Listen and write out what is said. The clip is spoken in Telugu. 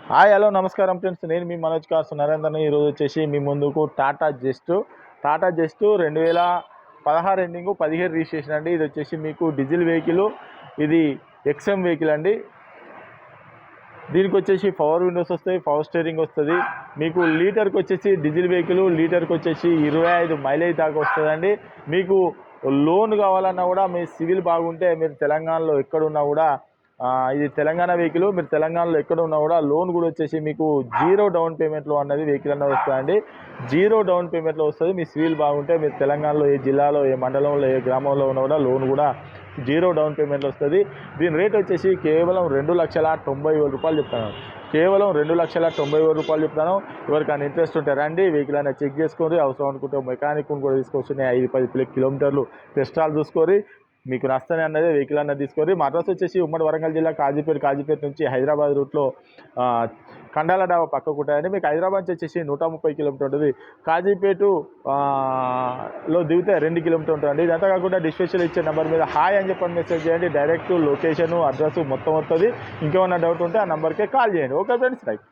హాయ్ హలో నమస్కారం ఫ్రెండ్స్, నేను మీ మనోజ్ కార్స్ నరేందర్ని. ఈరోజు వచ్చేసి మీ ముందుకు టాటా జస్ట్ 2016 ఎండింగ్ 17 రిజిస్ట్రేషన్ అండి. ఇది వచ్చేసి మీకు డీజిల్ వెహికల్, ఇది ఎక్స్ఎం వెహికల్ అండి. దీనికి వచ్చేసి పవర్ విండోస్ వస్తాయి, పవర్ స్టీరింగ్ వస్తుంది. మీకు లీటర్కి వచ్చేసి డీజిల్ వెహికల్ లీటర్కి వచ్చేసి 25 మైలేజ్ దాకా వస్తుందండి. మీకు లోన్ కావాలన్నా కూడా మీ సివిల్ బాగుంటే మీరు తెలంగాణలో ఎక్కడున్నా కూడా ఇది తెలంగాణ వెహికల్, మీరు తెలంగాణలో ఎక్కడ ఉన్నా కూడా లోన్ కూడా వచ్చేసి మీకు 0 డౌన్ పేమెంట్లో అన్నది వెహికల్ అన్నది వస్తుందండి. 0 డౌన్ పేమెంట్లో వస్తుంది. మీ సివిల్ బాగుంటే మీరు తెలంగాణలో ఏ జిల్లాలో, ఏ మండలంలో, ఏ గ్రామంలో ఉన్నా కూడా లోన్ కూడా 0 డౌన్ పేమెంట్లో వస్తుంది. దీని రేట్ వచ్చేసి కేవలం 2,90,000 రూపాయలు చెప్తాను. కేవలం 2,90,000 రూపాయలు చెప్తాను. ఎవరికైనా ఇంట్రెస్ట్ ఉంటే రండి, వెహికల్ అయినా చెక్ చేసుకోండి. అవసరం అనుకుంటే మెకానిక్ కూడా తీసుకొచ్చి 5-10 కిలోమీటర్లు టెస్ట్ డ్రైవ్ చూసుకొని మీకు నష్టమే అన్నది వెహికల్ అన్నది తీసుకొని. మా అడ్రస్ వచ్చేసి ఉమ్మడి వరంగల్ జిల్లా కాజీపేట నుంచి హైదరాబాద్ రూట్లో కండాల డాబా పక్కకు ఉంటాయండి. మీకు హైదరాబాద్ నుంచి వచ్చేసి 130 కిలోమీటర్ ఉంటుంది. కాజీపేట లో దిగితే 2 కిలోమీటర్ ఉంటుందండి. ఇదంతా కాకుండా డిస్క్రిప్షన్ ఇచ్చే నెంబర్ మీద హాయ్ అని చెప్పని మెసేజ్ చేయండి. డైరెక్ట్ లొకేషన్, అడ్రస్ మొత్తం వస్తుంది. ఇంకేమన్నా డౌట్ ఉంటే ఆ నెంబర్కే కాల్ చేయండి. Okay friends, right.